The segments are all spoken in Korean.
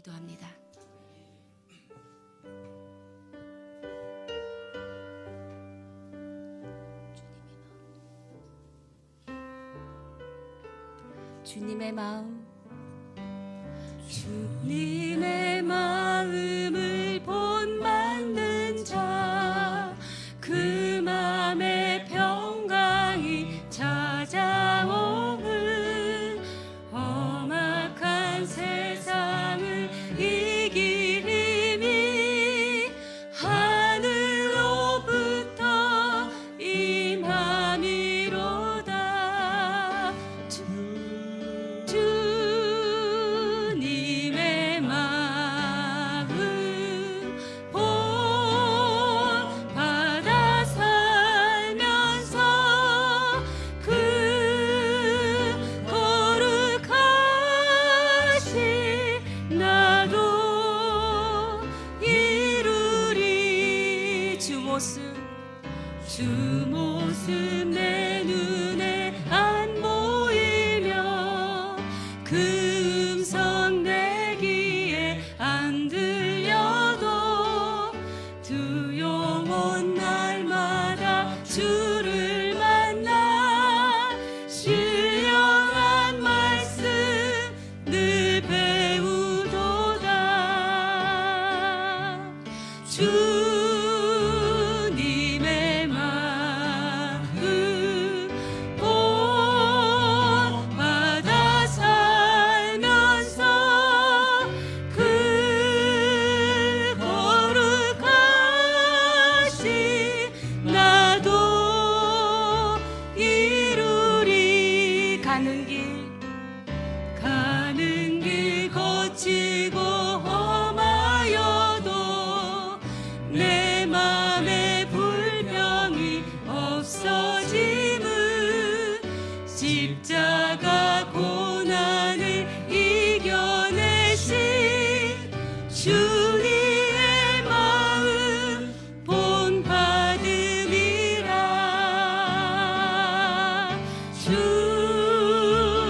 기도합니다. 주님의 마음, 주님의 마음을 본받는 자, 그 맘에 평강이 찾아오는 험악한 세상을 이길 힘이 하늘로부터 임함이로다. 주님의 마음 본받아 살면서 그 거룩하신 나도 이루리. 주 모습 내 눈에 안 보이며 그 음성 내 귀에 안 들려도 두 영혼 날마다 주를 만나 신령한 말씀 늘 배우도다. 주님의 마음 본받아 살면서 그 거룩하신 나도 이루리. 가는 길 거치고 험하여도 내 맘에 불평이 없어짐은 십자가 고난을 이겨내신 주님의 마음 본받음이라.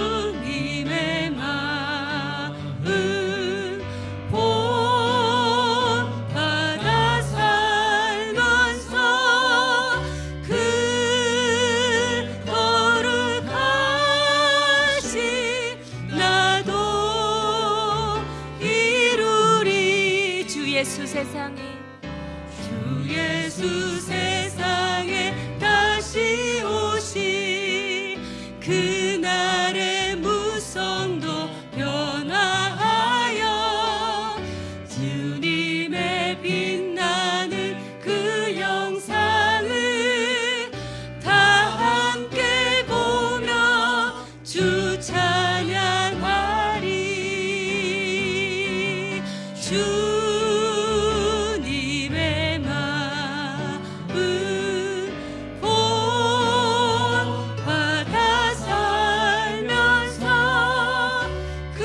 주님의 마음 본받아 살면서 그 거룩하신 나도 이루리. 주 예수 세상에 다시 오시 그날의 무성도 변화하여 주님의 빛나는 그 영상을 다 함께 보며 주 찬양하리. 주님의 마음 본받아 살면서 그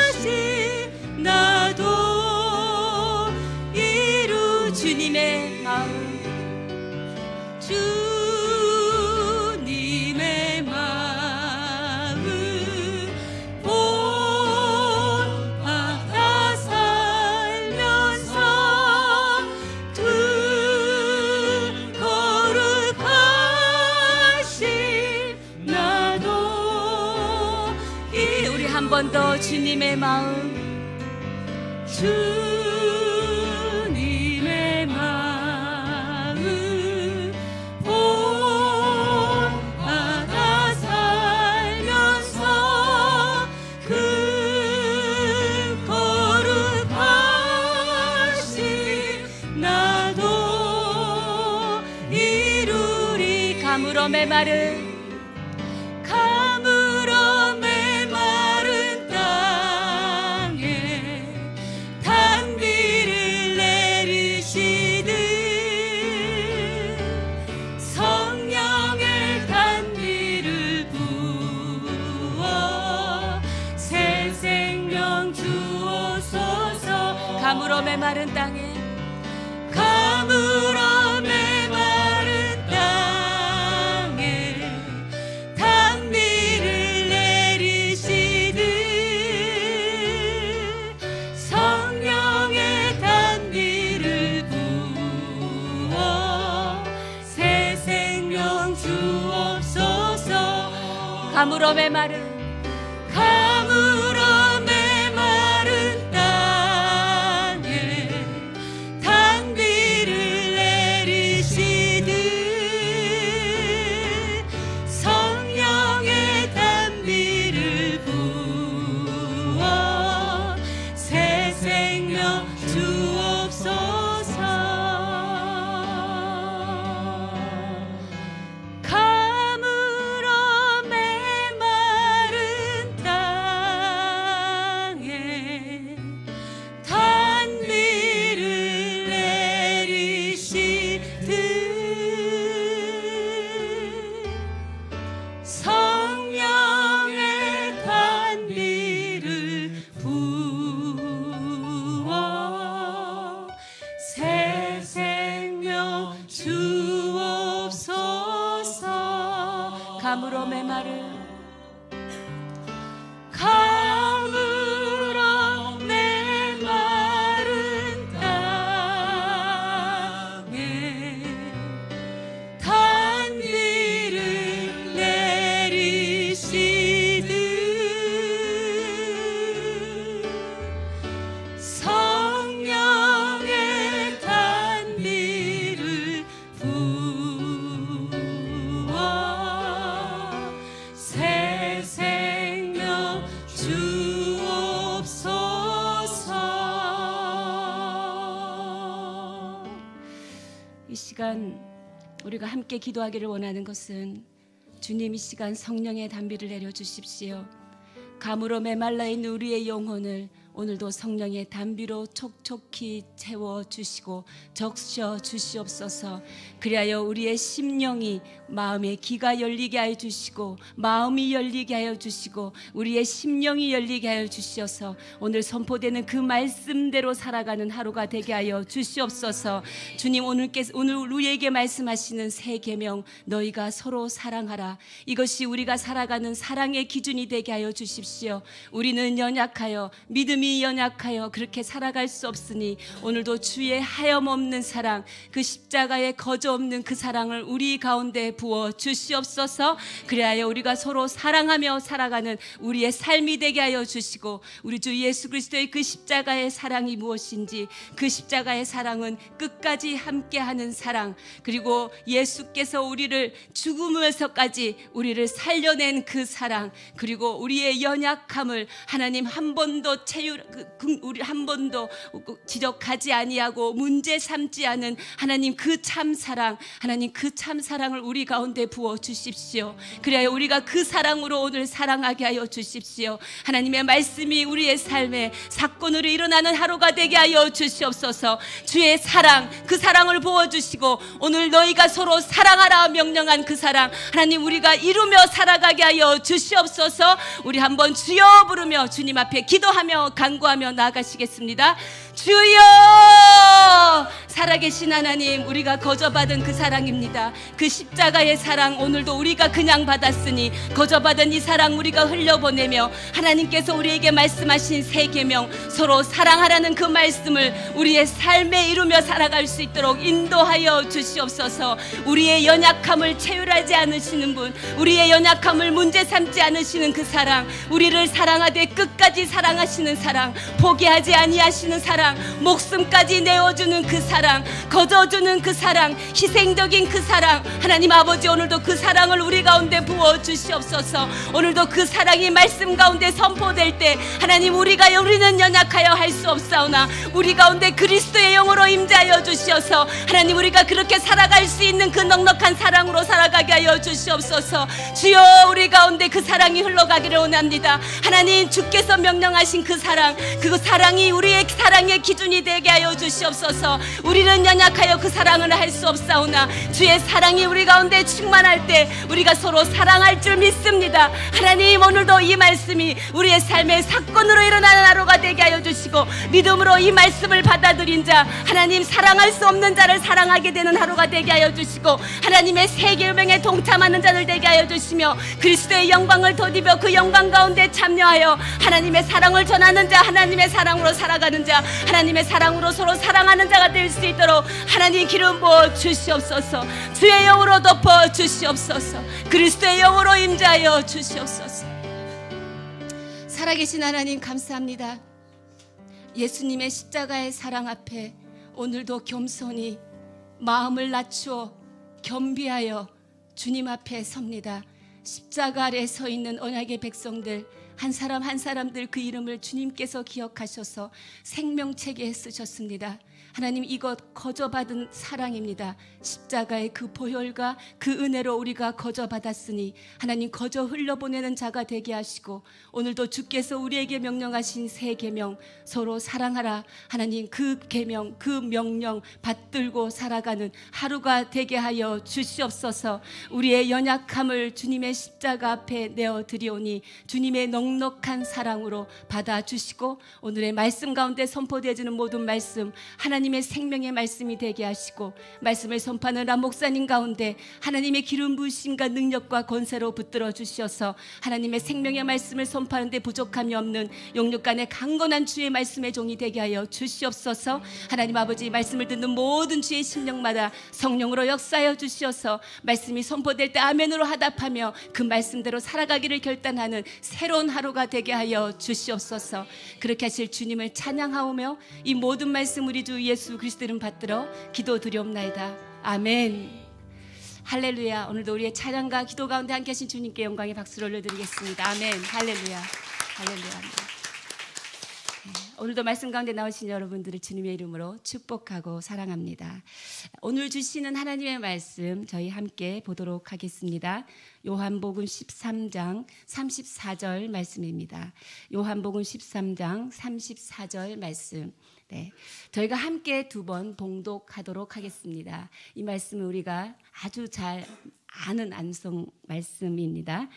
거룩하신 나도 이루. 주님의 마음 본받아 살면서 그 거룩하신 나도 이. 우리 한 번 더 주님의 마음, 주님의 마음 본받아 살면서 그 거룩하신 나도 이루리. 가물어 메마른 땅에 단비를 내리시듯 성령의 단비를 부어 새 생명 주옵소서. 가물어 메마른 땅에 단비를 내리 가물어 메마른 땅에 단비를 내리시듯 성령의 단비를 부어 새 생명 주옵소서. 가물어 메마른 땅에 단비를 내리시듯 성령의 단비를 부어 새 생명 주옵소서. 가물어 메마른 땅에 단비를 내리시듯 성령의 단비를 부어 새 생명 주옵소서. 이 시간 우리가 함께 기도하기를 원하는 것은 주님, 이 시간 성령의 단비를 내려주십시오. 가물어 메말라 있는 우리의 영혼을 오늘도 성령의 단비로 촉촉히 채워주시고 적셔 주시옵소서. 그리하여 우리의 심령이 마음의 귀가 열리게 하여 주시고 마음이 열리게 하여 주시고 우리의 심령이 열리게 하여 주시어서 오늘 선포되는 그 말씀대로 살아가는 하루가 되게 하여 주시옵소서. 주님, 오늘 우리에게 말씀하시는 새 계명, 너희가 서로 사랑하라, 이것이 우리가 살아가는 사랑의 기준이 되게 하여 주십시오. 우리는 연약하여 믿음이 연약하여 그렇게 살아갈 수 없으니 오늘도 주의 하염없는 사랑, 그 십자가에 거저없는 그 사랑을 우리 가운데 부어 주시옵소서. 그리하여 우리가 서로 사랑하며 살아가는 우리의 삶이 되게 하여 주시고 우리 주 예수 그리스도의 그 십자가의 사랑이 무엇인지, 그 십자가의 사랑은 끝까지 함께하는 사랑, 그리고 예수께서 우리를 죽음에서까지 우리를 살려낸 그 사랑, 그리고 우리의 연약함을 하나님 한 번도 우리 한 번도 지적하지 아니하고 문제 삼지 않은 하나님 그 참사랑, 하나님 그 참사랑을 우리 가운데 부어 주십시오. 그래야 우리가 그 사랑으로 오늘 사랑하게 하여 주십시오. 하나님의 말씀이 우리의 삶에 사건으로 일어나는 하루가 되게 하여 주시옵소서. 주의 사랑, 그 사랑을 부어주시고 오늘 너희가 서로 사랑하라 명령한 그 사랑, 하나님 우리가 이루며 살아가게 하여 주시옵소서. 우리 한번 주여 부르며 주님 앞에 기도하며 간구하며 나아가시겠습니다. 주여! 살아계신 하나님, 우리가 거저받은 그 사랑입니다. 그 십자가의 사랑, 오늘도 우리가 그냥 받았으니 거저받은 이 사랑 우리가 흘려보내며 하나님께서 우리에게 말씀하신 새 계명, 서로 사랑하라는 그 말씀을 우리의 삶에 이루며 살아갈 수 있도록 인도하여 주시옵소서. 우리의 연약함을 채울하지 않으시는 분, 우리의 연약함을 문제 삼지 않으시는 그 사랑, 우리를 사랑하되 끝까지 사랑하시는 사랑, 포기하지 아니하시는 사랑, 목숨까지 내어주는 그 사랑, 거저주는 그 사랑, 희생적인 그 사랑, 하나님 아버지 오늘도 그 사랑을 우리 가운데 부어 주시옵소서. 오늘도 그 사랑이 말씀 가운데 선포될 때 하나님 우리는 연약하여 할 수 없사오나 우리 가운데 그리스도의 영으로 임재하여 주시어서 하나님 우리가 그렇게 살아갈 수 있는 그 넉넉한 사랑으로 살아가게 하여 주시옵소서. 주여, 우리 가운데 그 사랑이 흘러가기를 원합니다. 하나님 주께서 명령하신 그 사랑, 그 사랑이 우리의 사랑의 기준이 되게 하여 주시옵소서. 우리는 연약하여 그 사랑을 할 수 없사오나 주의 사랑이 우리 가운데 충만할 때 우리가 서로 사랑할 줄 믿습니다. 하나님 오늘도 이 말씀이 우리의 삶의 사건으로 일어나는 하루가 되게 하여 주시고 믿음으로 이 말씀을 받아들인 자, 하나님 사랑할 수 없는 자를 사랑하게 되는 하루가 되게 하여 주시고 하나님의 새 계명에 동참하는 자들 되게 하여 주시며 그리스도의 영광을 덧입어 그 영광 가운데 참여하여 하나님의 사랑을 전하는 자, 하나님의 사랑으로 살아가는 자, 하나님의 사랑으로 서로 사랑하는 자가 될 수 있도록 하나님 기름 부어 주시옵소서. 주의 영으로 덮어 주시옵소서. 그리스도의 영으로 임재하여 주시옵소서. 살아계신 하나님 감사합니다. 예수님의 십자가의 사랑 앞에 오늘도 겸손히 마음을 낮추어 겸비하여 주님 앞에 섭니다. 십자가 아래 서 있는 언약의 백성들 한 사람 한 사람들 그 이름을 주님께서 기억하셔서 생명책에 쓰셨습니다. 하나님, 이것 거저받은 사랑입니다. 십자가의 그 보혈과 그 은혜로 우리가 거저받았으니 하나님 거저 흘려보내는 자가 되게 하시고 오늘도 주께서 우리에게 명령하신 새 계명 서로 사랑하라. 하나님, 그 계명 그 명령 받들고 살아가는 하루가 되게 하여 주시옵소서. 우리의 연약함을 주님의 십자가 앞에 내어드리오니 주님의 넉넉한 사랑으로 받아주시고 오늘의 말씀 가운데 선포되어지는 모든 말씀 하나님의 생명의 말씀이 되게 하시고 말씀을 선포하는 람 목사님 가운데 하나님의 기름 부으심과 능력과 권세로 붙들어 주셔서 하나님의 생명의 말씀을 선포하는 데 부족함이 없는 영육간의 강건한 주의 말씀의 종이 되게 하여 주시옵소서. 하나님 아버지, 말씀을 듣는 모든 주의 심령마다 성령으로 역사하여 주시어서 말씀이 선포될 때 아멘으로 하답하며 그 말씀대로 살아가기를 결단하는 새로운 하루가 되게 하여 주시옵소서. 그렇게 하실 주님을 찬양하오며 이 모든 말씀 우리 주 예수 그리스도 이름 받들어 기도드리옵나이다. 아멘. 할렐루야. 오늘도 우리의 찬양과 기도 가운데 함께 하신 주님께 영광의 박수를 올려드리겠습니다. 아멘. 할렐루야. 할렐루야. 오늘도 말씀 가운데 나오신 여러분들을 주님의 이름으로 축복하고 사랑합니다. 오늘 주시는 하나님의 말씀 저희 함께 보도록 하겠습니다. 요한복음 13장 34절 말씀입니다. 요한복음 13장 34절 말씀. 네, 저희가 함께 두 번 봉독하도록 하겠습니다. 이 말씀은 우리가 아주 잘 아는 암송 말씀입니다.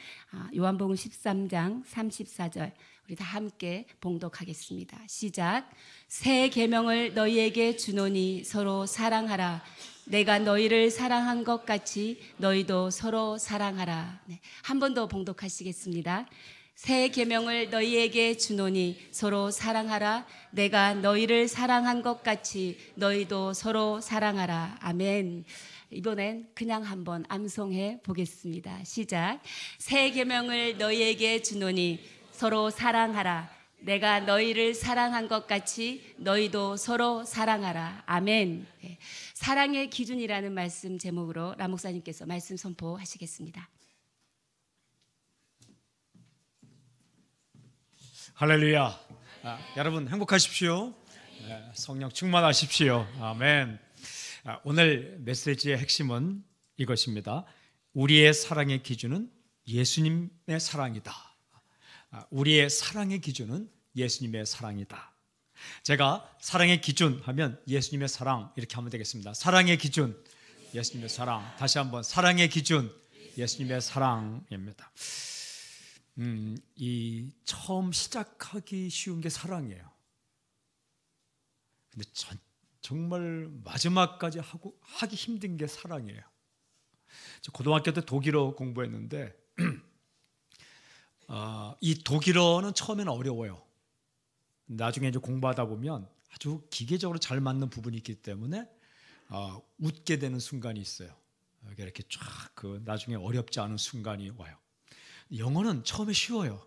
요한복음 13장 34절 우리 다 함께 봉독하겠습니다. 시작. 새 계명을 너희에게 주노니 서로 사랑하라. 내가 너희를 사랑한 것 같이 너희도 서로 사랑하라. 네, 한 번 더 봉독하시겠습니다. 새 계명을 너희에게 주노니 서로 사랑하라. 내가 너희를 사랑한 것 같이 너희도 서로 사랑하라. 아멘. 이번엔 그냥 한번 암송해 보겠습니다. 시작. 새 계명을 너희에게 주노니 서로 사랑하라. 내가 너희를 사랑한 것 같이 너희도 서로 사랑하라. 아멘. 네. 사랑의 기준이라는 말씀 제목으로 람 목사님께서 말씀 선포하시겠습니다. 할렐루야. 여러분 행복하십시오. 성령 충만하십시오. 아멘. 오늘 메시지의 핵심은 이것입니다. 우리의 사랑의 기준은 예수님의 사랑이다. 우리의 사랑의 기준은 예수님의 사랑이다. 제가 사랑의 기준 하면 예수님의 사랑 이렇게 하면 되겠습니다. 사랑의 기준 예수님의 사랑. 다시 한번 사랑의 기준 예수님의 사랑입니다. 이 처음 시작하기 쉬운 게 사랑이에요. 근데 정말 마지막까지 하기 힘든 게 사랑이에요. 저 고등학교 때 독일어 공부했는데 이 독일어는 처음에는 어려워요. 나중에 이제 공부하다 보면 아주 기계적으로 잘 맞는 부분이 있기 때문에 웃게 되는 순간이 있어요. 이렇게 쫙 나중에 어렵지 않은 순간이 와요. 영어는 처음에 쉬워요.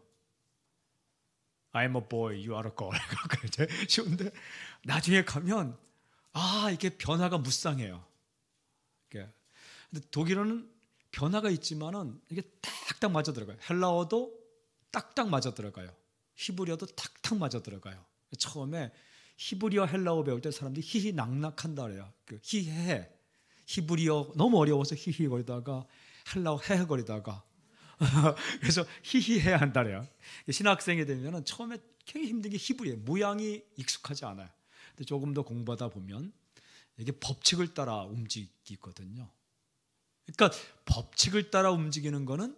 I'm a boy, you are a girl. 쉬운데 나중에 가면 이게 변화가 무쌍해요. 근데 독일어는 변화가 있지만은 이게 딱딱 맞아 들어가요. 헬라어도 딱딱 맞아 들어가요. 히브리어도 탁탁 맞아 들어가요. 처음에 히브리어 헬라어 배울 때 사람들이 희희낙낙한다 그래요. 희해. 히브리어 너무 어려워서 히히거리다가 헬라어 헤헤거리다가 그래서 히히해야 한다래요. 신학생이 되면 처음에 굉장히 힘든 게 히브리어예요. 모양이 익숙하지 않아요. 근데 조금 더 공부하다 보면 이게 법칙을 따라 움직이거든요. 그러니까 법칙을 따라 움직이는 거는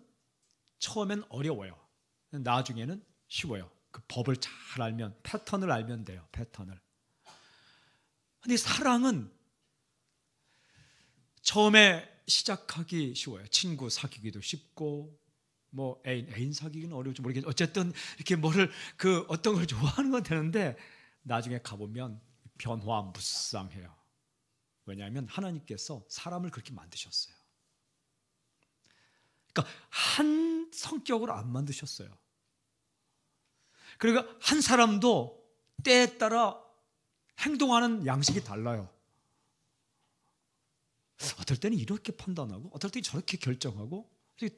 처음엔 어려워요. 나중에는 쉬워요. 그 법을 잘 알면, 패턴을 알면 돼요. 패턴을. 근데 사랑은 처음에 시작하기 쉬워요. 친구 사귀기도 쉽고 뭐 애인 사귀기는 어려울지 모르겠지만 어쨌든 이렇게 어떤 걸 좋아하는 건 되는데 나중에 가보면 변화무쌍해요. 왜냐하면 하나님께서 사람을 그렇게 만드셨어요. 그러니까 한 성격으로 안 만드셨어요. 그러니까 한 사람도 때에 따라 행동하는 양식이 달라요. 어떨 때는 이렇게 판단하고 어떨 때는 저렇게 결정하고,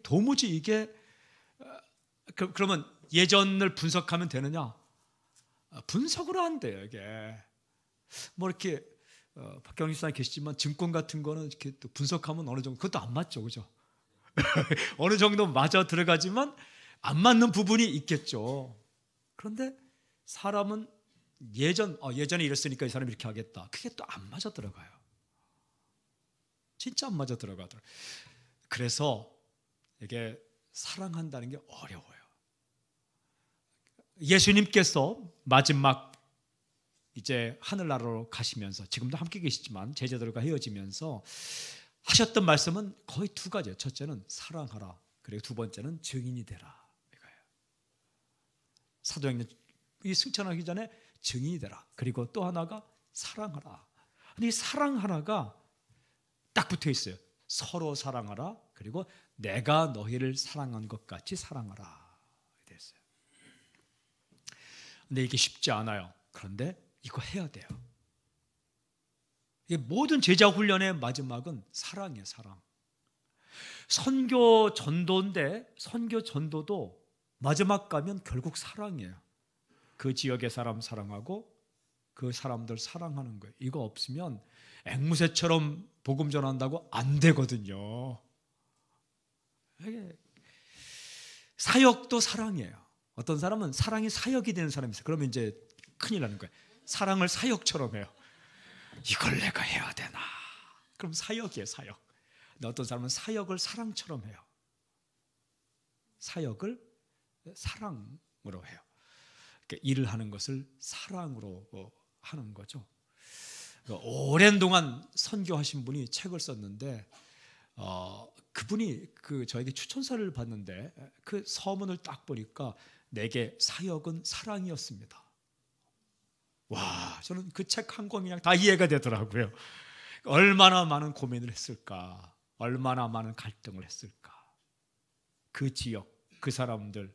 도무지 이게 그러면 예전을 분석하면 되느냐? 분석으로 안 돼요. 이게 뭐 이렇게 박경림 씨나 계시지만 증권 같은 거는 이렇게 또 분석하면 어느 정도 그것도 안 맞죠, 그죠? 어느 정도 맞아 들어가지만 안 맞는 부분이 있겠죠. 그런데 사람은 예전에 이랬으니까 이 사람이 이렇게 하겠다. 그게 또 안 맞아 들어가요. 진짜 안 맞아 들어가더라고요. 그래서 이게 사랑한다는 게 어려워요. 예수님께서 마지막 이제 하늘나라로 가시면서 지금도 함께 계시지만 제자들과 헤어지면서 하셨던 말씀은 거의 두 가지예요. 첫째는 사랑하라. 그리고 두 번째는 증인이 되라. 이거예요. 사도행전 이 승천하기 전에 증인이 되라. 그리고 또 하나가 사랑하라. 근데 이 사랑 하나가 딱 붙어 있어요. 서로 사랑하라. 그리고 내가 너희를 사랑한 것 같이 사랑하라. 됐어요. 근데 이게 쉽지 않아요. 그런데 이거 해야 돼요. 이게 모든 제자 훈련의 마지막은 사랑이에요. 사랑. 선교 전도인데 선교 전도도 마지막 가면 결국 사랑이에요. 그 지역의 사람 사랑하고 그 사람들 사랑하는 거예요. 이거 없으면 앵무새처럼 복음 전한다고 안 되거든요. 이게 사역도 사랑이에요. 어떤 사람은 사랑이 사역이 되는 사람이 있어요. 그러면 이제 큰일 나는 거예요. 사랑을 사역처럼 해요. 이걸 내가 해야 되나? 그럼 사역이에요, 사역. 근데 어떤 사람은 사역을 사랑처럼 해요. 사역을 사랑으로 해요. 그러니까 일을 하는 것을 사랑으로 하는 거죠. 오랜 동안 선교하신 분이 책을 썼는데 그분이 저에게 추천서를 받는데 그 서문을 딱 보니까 내게 사역은 사랑이었습니다. 와, 저는 그 책 한 권 그냥 다 이해가 되더라고요. 얼마나 많은 고민을 했을까, 얼마나 많은 갈등을 했을까. 그 지역, 그 사람들,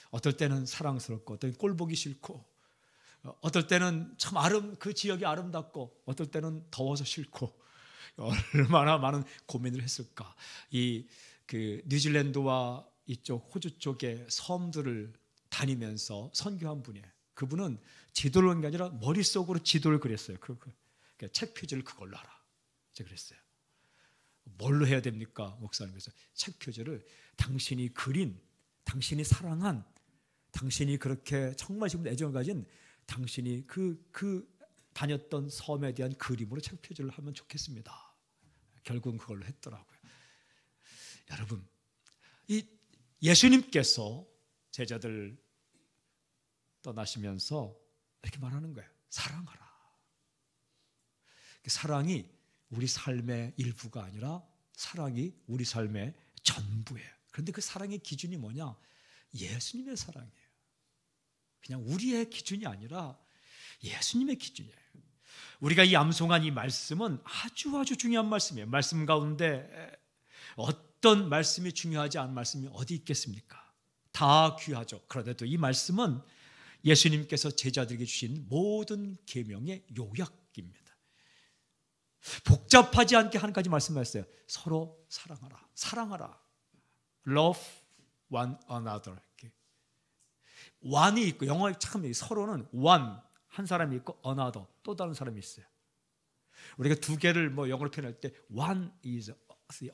어떨 때는 사랑스럽고, 어떨 때는 꼴보기 싫고, 어떨 때는 참 그 지역이 아름답고, 어떨 때는 더워서 싫고, 얼마나 많은 고민을 했을까. 그 뉴질랜드와 이쪽 호주 쪽의 섬들을 다니면서 선교한 분이에요. 그분은 지도를 한 게 아니라 머릿속으로 지도를 그렸어요. 책 표지를 그걸로 하라. 제가 그랬어요. 뭘로 해야 됩니까? 목사님께서 책 표지를 당신이 그린, 당신이 사랑한, 당신이 그렇게 정말 지금 애정을 가진 당신이 그 다녔던 섬에 대한 그림으로 책 표지를 하면 좋겠습니다. 결국은 그걸로 했더라고요. 여러분, 이 예수님께서 제자들 떠나시면서 이렇게 말하는 거예요. 사랑하라. 사랑이 우리 삶의 일부가 아니라 사랑이 우리 삶의 전부예요. 그런데 그 사랑의 기준이 뭐냐? 예수님의 사랑이에요. 그냥 우리의 기준이 아니라 예수님의 기준이에요. 우리가 이 암송한 이 말씀은 아주 중요한 말씀이에요. 말씀 가운데 어떤 말씀이 중요하지 않은 말씀이 어디 있겠습니까? 다 귀하죠. 그런데 또 이 말씀은 예수님께서 제자들에게 주신 모든 계명의 요약입니다. 복잡하지 않게 한 가지 말씀하셨어요. 서로 사랑하라. 사랑하라. Love one another. one이 있고, 영어에 참 서로는 one, 한 사람이 있고 another, 또 다른 사람이 있어요. 우리가 두 개를 영어로 표현할 때 one is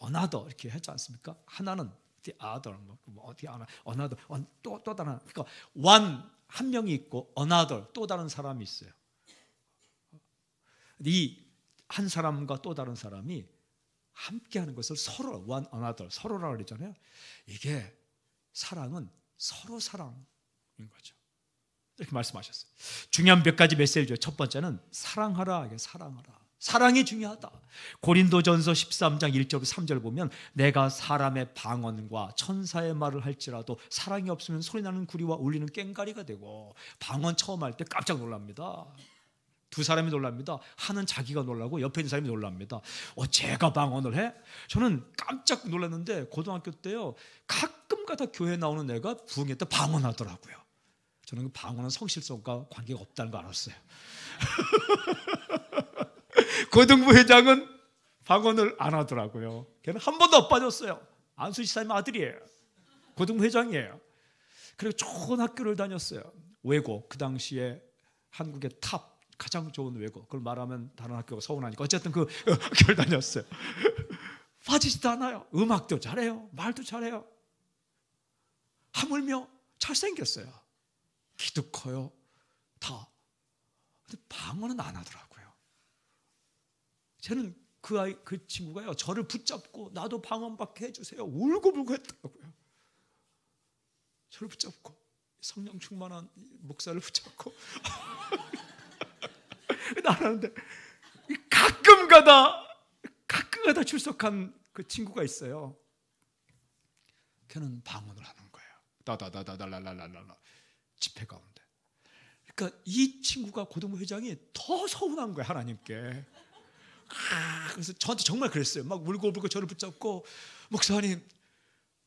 another 이렇게 하지 않습니까? 하나는 the other, another, 또 다른. 그러니까 one 한 명이 있고 another 또 다른 사람이 있어요. 이 한 사람과 또 다른 사람이 함께하는 것을 서로 one another 서로라고 그러잖아요. 이게 사랑은 서로 사랑인 거죠. 이렇게 말씀하셨어요. 중요한 몇 가지 메시지죠. 첫 번째는 사랑하라. 이게 사랑하라. 사랑이 중요하다. 고린도전서 13장 1절 3절 보면 내가 사람의 방언과 천사의 말을 할지라도 사랑이 없으면 소리나는 구리와 울리는 꽹과리가 되고, 방언 처음 할 때 깜짝 놀랍니다. 두 사람이 놀랍니다. 하는 자기가 놀라고 옆에 있는 사람이 놀랍니다. 제가 방언을 해? 저는 깜짝 놀랐는데 고등학교 때요, 가끔가다 교회 나오는 애가 부흥회 때 방언하더라고요. 저는 그 방언은 성실성과 관계가 없다는 거 알았어요. 고등부 회장은 방언을 안 하더라고요. 걔는 한 번도 못 빠졌어요. 안수지 사님 아들이에요. 고등부 회장이에요. 그리고 좋은 학교를 다녔어요. 외고, 그 당시에 한국의 탑 가장 좋은 외고, 그걸 말하면 다른 학교가 서운하니까 어쨌든 그 학교를 다녔어요. 빠지지도 않아요. 음악도 잘해요. 말도 잘해요. 하물며 잘생겼어요. 키도 커요. 다. 근데 방언은 안 하더라고요. 저는 그 친구가요, 저를 붙잡고 나도 방언밖에 해주세요. 울고불고 했더라고요. 저를 붙잡고, 성령 충만한 목사를 붙잡고 나라는데, 가끔가다 출석한 그 친구가 있어요. 걔는 방언을 하는 거예요. 다다다다달랄랄랄라 집회 가운데. 그러니까 이 친구가 고등부 회장이 더 서운한 거예요, 하나님께. 그래서 저한테 정말 그랬어요. 막 울고불고 저를 붙잡고, 목사님,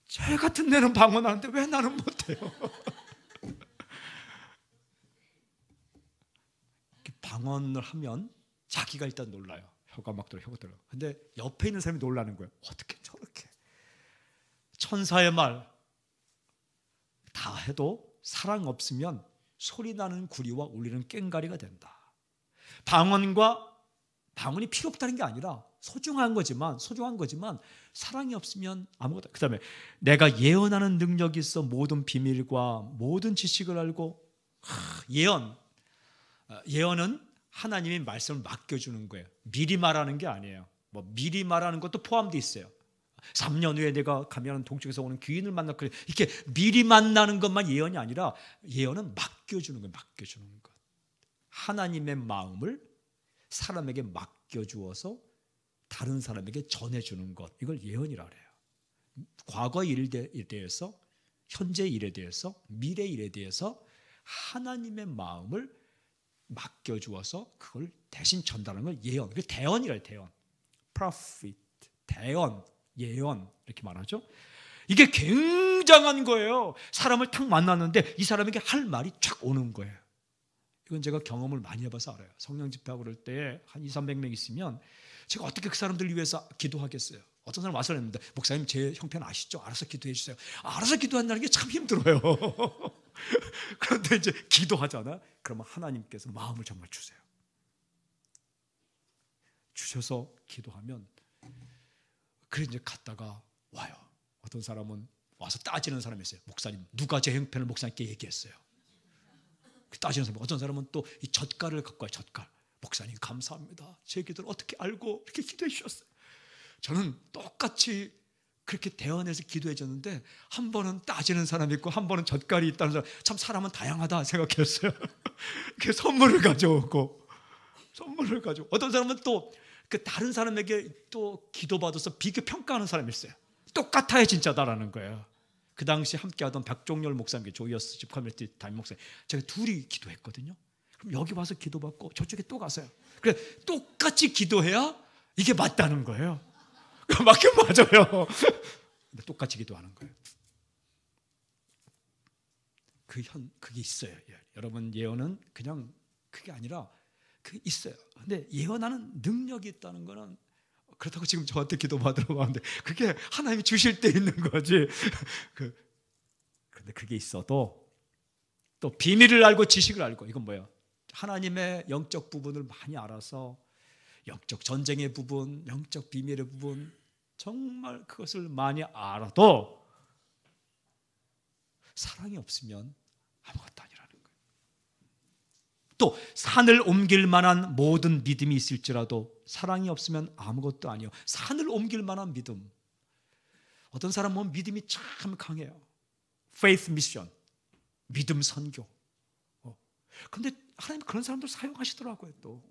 쟤 같은 애는 방언하는데 왜 나는 못해요? 방언을 하면 자기가 일단 놀라요. 혀가 막 들어, 혀가 들어. 근데 옆에 있는 사람이 놀라는 거예요. 어떻게 저렇게 천사의 말 다 해도 사랑 없으면 소리 나는 구리와 울리는 꽹과리가 된다. 방언이 필요 없다는 게 아니라 소중한 거지만 사랑이 없으면 아무것도. 그 다음에 내가 예언하는 능력이 있어 모든 비밀과 모든 지식을 알고. 예언은 하나님이 말씀을 맡겨주는 거예요. 미리 말하는 게 아니에요. 미리 말하는 것도 포함되어 있어요. 3년 후에 내가 가면 동쪽에서 오는 귀인을 만날 거예요. 이렇게 미리 만나는 것만 예언이 아니라, 예언은 맡겨주는 거예요. 맡겨주는 것. 하나님의 마음을 사람에게 맡겨주어서 다른 사람에게 전해주는 것, 이걸 예언이라 그래요. 과거 일에 대해서, 현재 일에 대해서, 미래 일에 대해서 하나님의 마음을 맡겨주어서 그걸 대신 전달하는 걸 예언, 그 대언이래요. 대언, prophet, 대언, 예언 이렇게 말하죠. 이게 굉장한 거예요. 사람을 탁 만났는데 이 사람에게 할 말이 쫙 오는 거예요. 이건 제가 경험을 많이 해봐서 알아요. 성령 집회하고 그럴 때 한 200-300명 있으면 제가 어떻게 그 사람들을 위해서 기도하겠어요. 어떤 사람 와서 그랬는데, 목사님 제 형편 아시죠? 알아서 기도해 주세요. 알아서 기도한다는 게 참 힘들어요. 그런데 이제 기도하잖아. 그러면 하나님께서 마음을 정말 주세요. 주셔서 기도하면, 그래 이제 갔다가 와요. 어떤 사람은 와서 따지는 사람이 있어요. 목사님, 누가 제 형편을 목사님께 얘기했어요? 따지는 사람. 어떤 사람은 또 이 젓갈을 갖고 와요. 젓갈. 목사님 감사합니다. 제 기도를 어떻게 알고 이렇게 기도해 주셨어요? 저는 똑같이 그렇게 대언해서 기도해 줬는데, 한 번은 따지는 사람이 있고 한 번은 젓갈이 있다는 사람. 참 사람은 다양하다 생각했어요. 그 선물을 가져오고 어떤 사람은 또 그 다른 사람에게 또 기도받아서 비교 평가하는 사람이 있어요. 똑같아야 진짜다라는 거예요. 그 당시 함께하던 박종열 목사님께, 조이어스 집 커뮤니티 담임 목사님, 제가 둘이 기도했거든요. 그럼 여기 와서 기도받고 저쪽에 또 가서요. 그래, 똑같이 기도해야 이게 맞다는 거예요. 맞긴 맞아요. 근데 똑같이 기도하는 거예요. 그게 있어요. 여러분, 예언은 그냥 그게 아니라 그게 있어요. 근데 예언하는 능력이 있다는 거는, 그렇다고 지금 저한테 기도받으러 왔는데 그게 하나님이 주실 때 있는 거지. 그런데 그게 있어도 또 비밀을 알고 지식을 알고, 이건 뭐예요? 하나님의 영적 부분을 많이 알아서 영적 전쟁의 부분, 영적 비밀의 부분, 정말 그것을 많이 알아도 사랑이 없으면 아무것도 아니라는 거예요. 또 산을 옮길 만한 모든 믿음이 있을지라도 사랑이 없으면 아무것도 아니에요. 산을 옮길 만한 믿음. 어떤 사람은 믿음이 참 강해요. Faith mission, 믿음 선교. 그런데 하나님 그런 사람들 사용하시더라고요. 또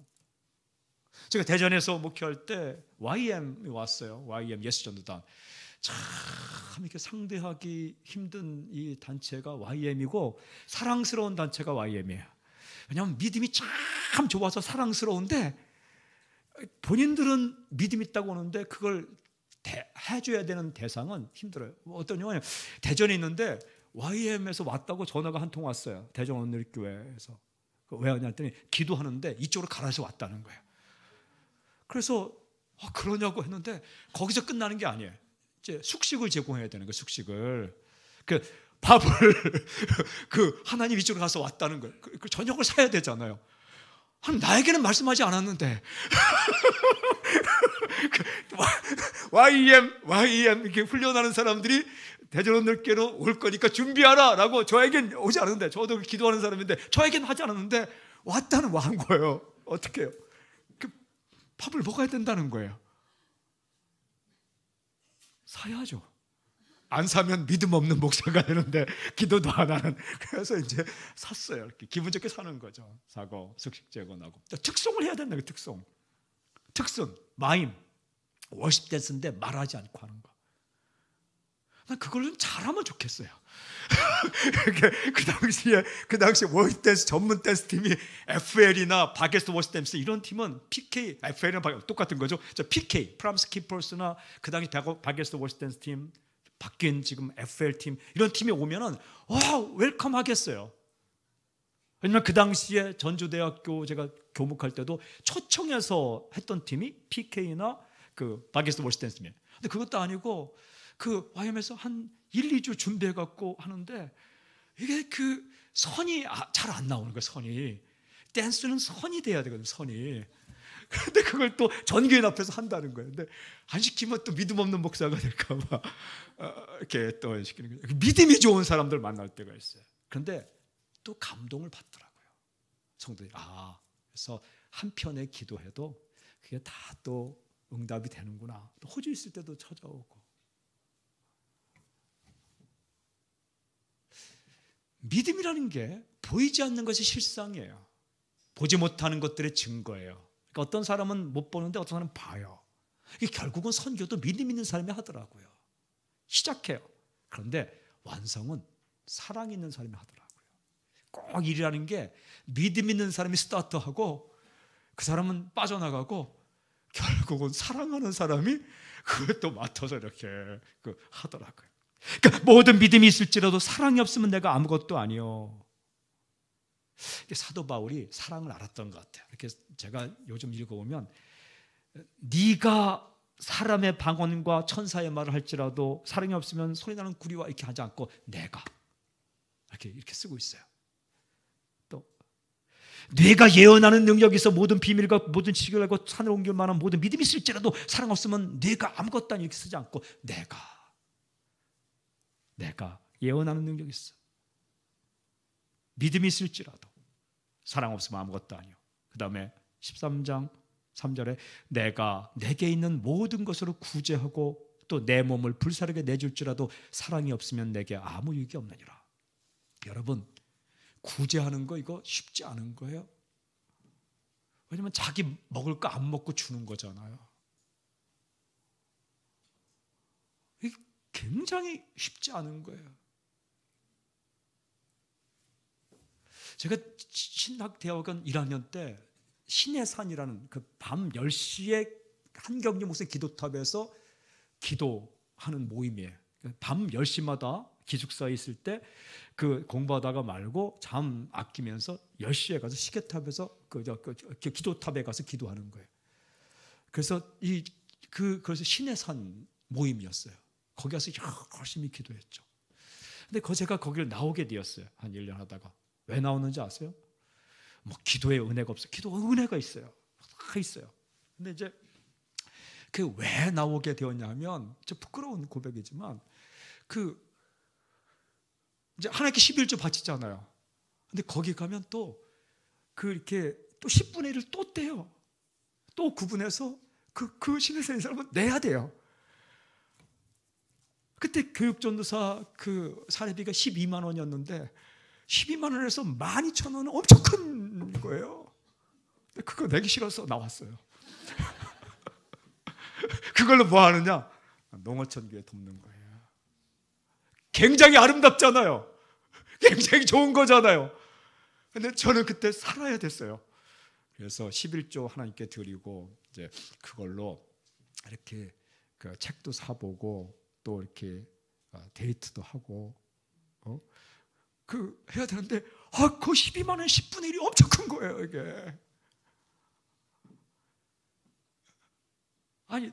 제가 대전에서 목회할 때 YM이 왔어요. YM 예수전도단. 참 이렇게 상대하기 힘든 이 단체가 YM이고 사랑스러운 단체가 YM이에요. 왜냐하면 믿음이 참 좋아서 사랑스러운데 본인들은 믿음 있다고 오는데 그걸 해줘야 되는 대상은 힘들어요. 어떤 경우는 대전에 있는데 YM에서 왔다고 전화가 한 통 왔어요. 대전 온누리교회에서. 왜 왔냐 했더니 기도하는데 이쪽으로 가라서 왔다는 거예요. 그래서 그러냐고 했는데 거기서 끝나는 게 아니에요. 이제 숙식을 제공해야 되는 거예요. 숙식을. 그 밥을 그 하나님 이쪽으로 가서 왔다는 거예요. 그 저녁을 사야 되잖아요. 나에게는 말씀하지 않았는데 YM 이렇게 훈련하는 사람들이 대전원들께로 올 거니까 준비하라라고 저에겐 오지 않았는데, 저도 기도하는 사람인데 저에겐 하지 않았는데 왔다는 와한 거예요. 어떻게 해요? 그 밥을 먹어야 된다는 거예요. 사야죠. 안 사면 믿음 없는 목사가 되는데 기도도 안 하는. 그래서 이제 샀어요. 이렇게 기분 좋게 사는 거죠. 사고 숙식 제공하고 특송을 해야 된다. 특송, 마임, 워십 댄스인데 말하지 않고 하는 거. 난 그걸 좀 잘하면 좋겠어요. 그 당시에 워십 댄스 전문 댄스 팀이 FL이나 바게스트 워십 댄스 이런 팀은 PK, FL이랑 똑같은 거죠. PK, 프람스 키퍼스나 그 당시 바게스트 워십 댄스 팀, 바뀐 지금 FL 팀 이런 팀이 오면은 웰컴 하겠어요. 왜냐면 그 당시에 전주대학교 제가 교목할 때도 초청해서 했던 팀이 PK나 그 바게스트 워십 댄스입니다. 근데 그것도 아니고 그 YM에서 한 1, 2주 준비해 갖고 하는데 이게 그 선이 잘 안 나오는 거예요. 선이. 댄스는 선이 돼야 되거든요. 선이. 근데 그걸 또 전교인 앞에서 한다는 거예요. 근데 안 시키면 또 믿음 없는 목사가 될까 봐 이렇게 또 시키는 거예요. 믿음이 좋은 사람들 만날 때가 있어요. 그런데 또 감동을 받더라고요. 성도들이. 그래서 한편에 기도해도 그게 다 또 응답이 되는구나. 또 호주 있을 때도 찾아오고. 믿음이라는 게 보이지 않는 것이 실상이에요. 보지 못하는 것들의 증거예요. 그러니까 어떤 사람은 못 보는데 어떤 사람은 봐요. 이게 결국은 선교도 믿음 있는 사람이 하더라고요. 시작해요. 그런데 완성은 사랑 있는 사람이 하더라고요. 꼭 일이라는 게 믿음 있는 사람이 스타트하고 그 사람은 빠져나가고 결국은 사랑하는 사람이 그것도 맡아서 이렇게 하더라고요. 그러니까 모든 믿음이 있을지라도 사랑이 없으면 내가 아무것도 아니요. 사도 바울이 사랑을 알았던 것 같아요. 이렇게 제가 요즘 읽어보면 네가 사람의 방언과 천사의 말을 할지라도 사랑이 없으면 소리나는 구리와 이렇게 하지 않고 내가 이렇게 쓰고 있어요. 또 뇌가 예언하는 능력이 있어 모든 비밀과 모든 지식을 알고 산을 옮길 만한 모든 믿음이 있을지라도 사랑 없으면 뇌가 아무것도 아니고 이렇게 쓰지 않고 내가 예언하는 능력이 있어. 믿음이 있을지라도 사랑 없으면 아무것도 아니요. 그 다음에 13장 3절에 내가 내게 있는 모든 것으로 구제하고 또 내 몸을 불사르게 내줄지라도 사랑이 없으면 내게 아무 유익이 없느니라. 여러분, 구제하는 거 이거 쉽지 않은 거예요. 왜냐면 자기 먹을 거 안 먹고 주는 거잖아요. 이게 굉장히 쉽지 않은 거예요. 제가 신학대학원 1학년 때 신해산이라는 그 밤 10시에 한경주 목사의 기도탑에서 기도하는 모임이에요. 밤 10시마다 기숙사에 있을 때 그 공부하다가 말고 잠 아끼면서 10시에 가서 시계탑에서 기도탑에 가서 기도하는 거예요. 그래서 그래서 신해산 모임이었어요. 거기 가서 열심히 기도했죠. 근데 제가 거기를 나오게 되었어요. 한 1년 하다가. 왜 나오는지 아세요? 뭐 기도에 은혜가 없어요. 기도가 은혜가 있어요. 다 있어요. 근데 이제 그 왜 나오게 되었냐면, 좀 부끄러운 고백이지만 이제 하나님께 11조 바치잖아요. 근데 거기 가면 또 이렇게 또 10분의 1을 또 떼요. 또 구분해서 그 신해산인 사람은 내야 돼요. 그때 교육전도사 그 사례비가 12만 원이었는데 12만 원에서 12,000원은 엄청 큰 거예요. 근데 그거 내기 싫어서 나왔어요. 그걸로 뭐 하느냐? 농어촌교회 돕는 거예요. 굉장히 아름답잖아요. 굉장히 좋은 거잖아요. 근데 저는 그때 살아야 됐어요. 그래서 11조 하나님께 드리고 이제 그걸로 이렇게 그 책도 사보고 또 이렇게 데이트도 하고 그 해야 되는데 그 12만 원 10분의 1이 엄청 큰 거예요. 이게 아니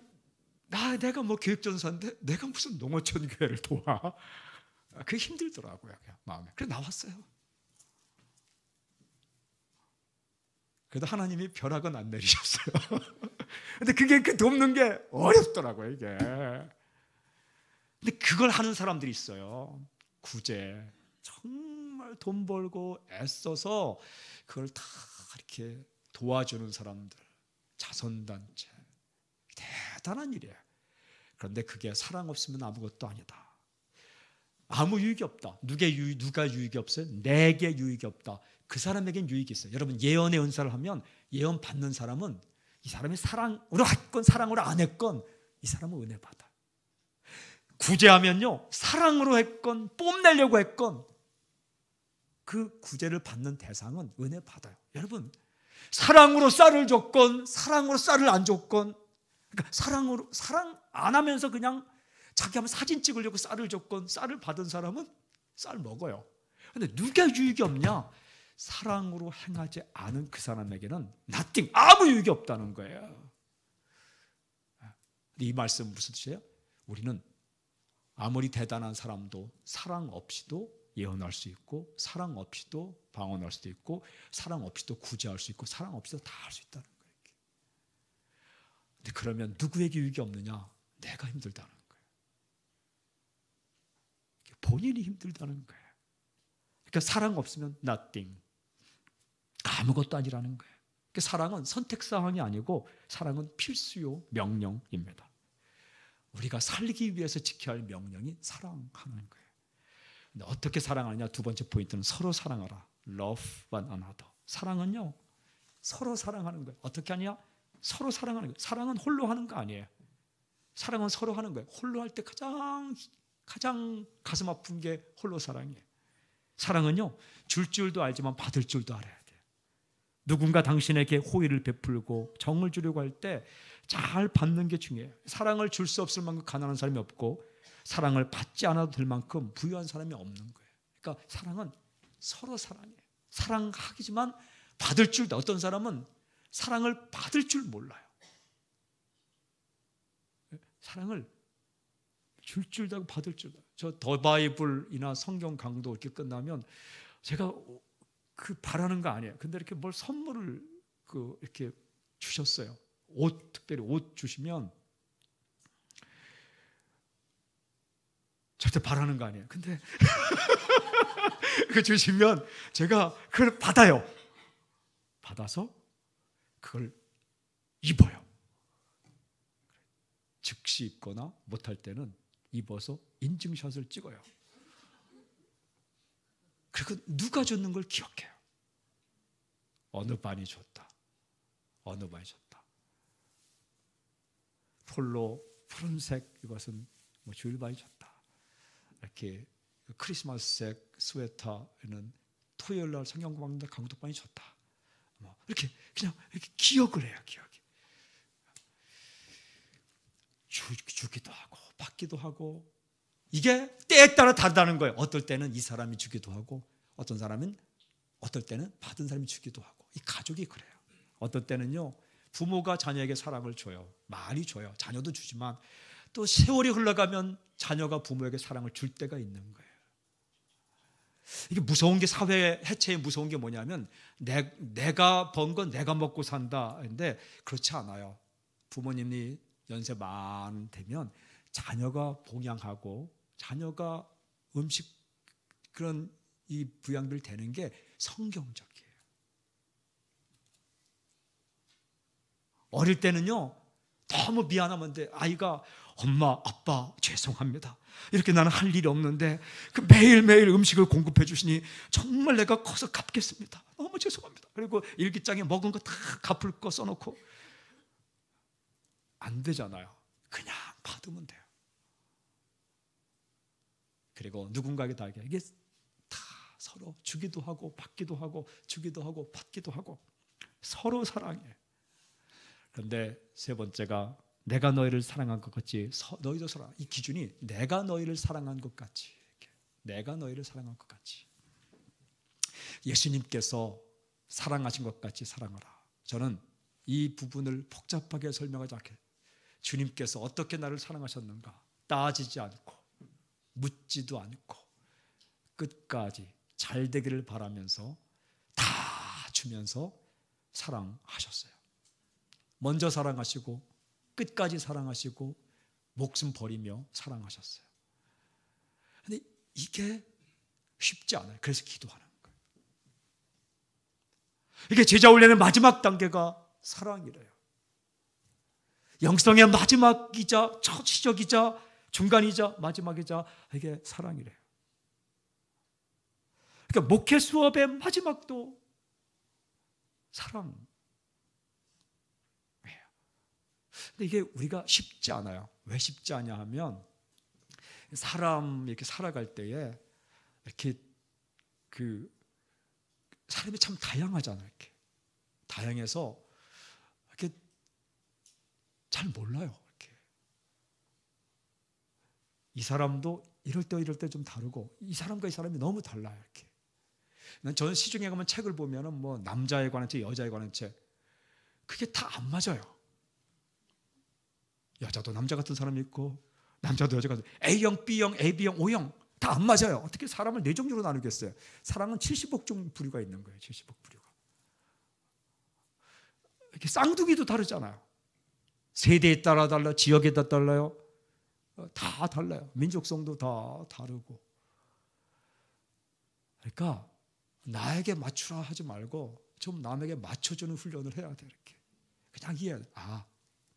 내가 뭐 교육전사인데 내가 무슨 농어촌 교회를 도와? 그게 힘들더라고요. 그냥 마음에. 그래서 나왔어요. 그래도 하나님이 벼락은 안 내리셨어요. 근데 그게 그 돕는 게 어렵더라고요, 이게. 근데 그걸 하는 사람들이 있어요. 구제. 정말 돈 벌고 애써서 그걸 다 이렇게 도와주는 사람들. 자선단체. 대단한 일이에요. 그런데 그게 사랑 없으면 아무것도 아니다. 아무 유익이 없다. 누가 유익이 없어요? 내게 유익이 없다. 그 사람에겐 유익이 있어요. 여러분 예언의 은사를 하면 예언 받는 사람은 이 사람이 사랑으로 했건 사랑으로 안 했건 이 사람은 은혜 받아. 구제하면요 사랑으로 했건 뽐내려고 했건 그 구제를 받는 대상은 은혜 받아요. 여러분 사랑으로 쌀을 줬건 사랑으로 쌀을 안 줬건 그러니까 사랑 안 하면서 그냥 자기 한번 사진 찍으려고 쌀을 줬건 쌀을 받은 사람은 쌀 먹어요. 그런데 누가 유익이 없냐? 사랑으로 행하지 않은 그 사람에게는 nothing, 아무 유익이 없다는 거예요. 이 말씀 무슨 뜻이에요? 우리는 아무리 대단한 사람도 사랑 없이도 예언할 수 있고 사랑 없이도 방언할 수도 있고 사랑 없이도 구제할 수 있고 사랑 없이도 다 할 수 있다는 거예요. 근데 그러면 누구에게 유익이 없느냐? 내가 힘들다는 거예요. 본인이 힘들다는 거예요. 그러니까 사랑 없으면 nothing, 아무것도 아니라는 거예요. 그러니까 사랑은 선택사항이 아니고 사랑은 필수요 명령입니다. 우리가 살기 위해서 지켜야 할 명령이 사랑하는 거예요. 근데 어떻게 사랑하느냐? 두 번째 포인트는 서로 사랑하라. Love one another. 사랑은요 서로 사랑하는 거예요. 어떻게 하냐? 서로 사랑하는 거예요. 사랑은 홀로 하는 거 아니에요. 사랑은 서로 하는 거예요. 홀로 할 때 가장 가슴 아픈 게 홀로 사랑이에요. 사랑은요 줄 줄도 알지만 받을 줄도 알아야 돼요. 누군가 당신에게 호의를 베풀고 정을 주려고 할 때 잘 받는 게 중요해요. 사랑을 줄 수 없을 만큼 가난한 사람이 없고 사랑을 받지 않아도 될 만큼 부유한 사람이 없는 거예요. 그러니까 사랑은 서로 사랑해요. 사랑하기지만 받을 줄도, 어떤 사람은 사랑을 받을 줄 몰라요. 사랑을 줄 줄도 하고 받을 줄도. 저 더 바이블이나 성경 강도 이렇게 끝나면 제가 그 바라는 거 아니에요. 근데 이렇게 뭘 선물을 이렇게 주셨어요. 특별히 옷 주시면 절대 바라는 거 아니에요. 근데 그 주시면 제가 그걸 받아요. 받아서 그걸 입어요. 즉시 입거나 못할 때는 입어서 인증샷을 찍어요. 그리고 누가 줬는 걸 기억해요. 어느 반이 줬다. 어느 반이 줬다. 폴로 푸른색 이것은 주일반이 줬다. 이렇게 크리스마스색 스웨터는 토요일날 성경공부하는데 강독반이 줬다. 이렇게 그냥 이렇게 기억을 해요. 기억이. 주기도 하고 받기도 하고 이게 때에 따라 다르다는 거예요. 어떨 때는 이 사람이 주기도 하고 어떤 사람은 어떨 때는 받은 사람이 주기도 하고 이 가족이 그래요. 어떨 때는요 부모가 자녀에게 사랑을 줘요. 많이 줘요. 자녀도 주지만 또 세월이 흘러가면 자녀가 부모에게 사랑을 줄 때가 있는 거예요. 이게 무서운 게 사회 해체의 무서운 게 뭐냐면 내가 번 건 내가 먹고 산다. 근데 그렇지 않아요. 부모님이 연세 많으면 자녀가 봉양하고 자녀가 음식 그런 이 부양들 되는 게 성경적이에요. 어릴 때는요 너무 미안하면 아이가 엄마 아빠 죄송합니다. 이렇게 나는 할 일이 없는데 그 매일매일 음식을 공급해 주시니 정말 내가 커서 갚겠습니다. 너무 죄송합니다. 그리고 일기장에 먹은 거 다 갚을 거 써놓고 안 되잖아요. 받으면 돼요. 그리고 누군가에게 다 이게 다 서로 주기도 하고 받기도 하고 주기도 하고 받기도 하고 서로 사랑해. 그런데 세 번째가 내가 너희를 사랑한 것 같이 너희도 사랑. 이 기준이 내가 너희를 사랑한 것 같이, 내가 너희를 사랑한 것 같이. 예수님께서 사랑하신 것 같이 사랑하라. 저는 이 부분을 복잡하게 설명하지 않게 주님께서 어떻게 나를 사랑하셨는가 따지지 않고 묻지도 않고 끝까지 잘 되기를 바라면서 다 주면서 사랑하셨어요. 먼저 사랑하시고 끝까지 사랑하시고 목숨 버리며 사랑하셨어요. 근데 이게 쉽지 않아요. 그래서 기도하는 거예요. 이게 제자 훈련의 마지막 단계가 사랑이래요. 영성의 마지막이자 첫 시작이자 중간이자 마지막이자 이게 사랑이래요. 그러니까 목회 수업의 마지막도 사랑. 근데 이게 우리가 쉽지 않아요. 왜 쉽지 않냐 하면 사람 이렇게 살아갈 때에 이렇게 사람이 참 다양하잖아요. 이렇게 다양해서 이렇게 잘 몰라요. 이렇게 이 사람도 이럴 때 좀 다르고 이 사람과 이 사람이 너무 달라요. 이렇게 저는 시중에 가면 책을 보면은 뭐 남자에 관한 책, 여자에 관한 책 그게 다 안 맞아요. 여자도 남자 같은 사람이 있고 남자도 여자 같은 A형, B형, AB형, O형 다 안 맞아요. 어떻게 사람을 네 종류로 나누겠어요? 사랑은 70억 종 부류가 있는 거예요. 70억 부류가. 이렇게 쌍둥이도 다르잖아요. 세대에 따라 달라요. 지역에 따라 달라요. 다 달라요. 민족성도 다 다르고. 그러니까 나에게 맞추라 하지 말고 좀 남에게 맞춰주는 훈련을 해야 돼. 이렇게 그냥 이해해. 아,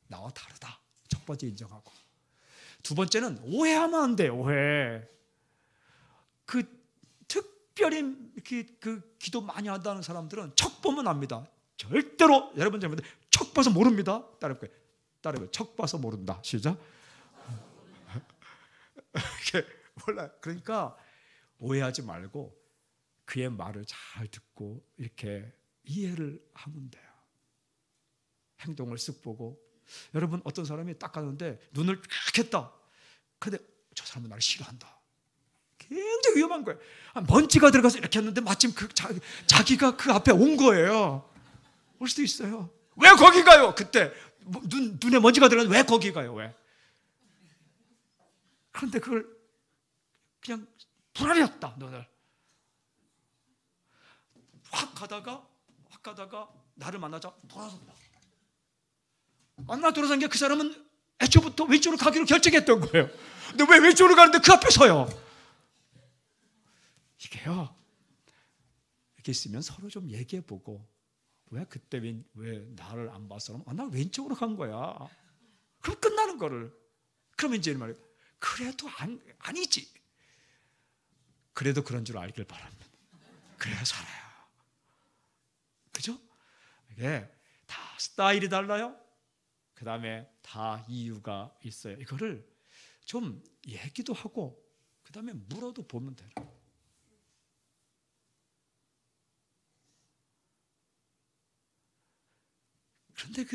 나와 다르다. 첫 번째 인정하고. 두 번째는 오해하면 안 돼. 오해. 특별히 기도 많이 한다는 사람들은 척 보면 압니다. 절대로 여러분 척 봐서 모릅니다. 따라해봐요. 척 봐서 모른다. 시작. 이게 몰라요. 그러니까 오해하지 말고 그의 말을 잘 듣고 이렇게 이해를 하면 돼요. 행동을 쓱 보고. 여러분 어떤 사람이 딱 가는데 눈을 쫙 했다. 근데 저 사람은 나를 싫어한다. 굉장히 위험한 거예요. 먼지가 들어가서 이렇게 했는데 마침 자기가 그 앞에 온 거예요. 올 수도 있어요. 왜 거기 가요? 그때 눈에 먼지가 들어가는데 왜 거기 가요? 왜? 그런데 그걸 그냥 불안해했다. 너를 확 가다가 나를 만나자 돌아선다. 만나 돌아선 게 그 사람은 애초부터 왼쪽으로 가기로 결정했던 거예요. 근데 왜 왼쪽으로 가는데 그 앞에 서요? 이게요. 이렇게 있으면 서로 좀 얘기해보고 왜 그때 왜 나를 안 봤어? 나 왼쪽으로 간 거야. 그럼 끝나는 거를. 그러면 이제 말이에요. 그래도 아니지. 그래도 그런 줄 알길 바랍니다. 그래야 살아요. 그죠? 이게 다 스타일이 달라요. 그 다음에 다 이유가 있어요. 이거를 좀 얘기도 하고 그 다음에 물어도 보면 돼요. 그런데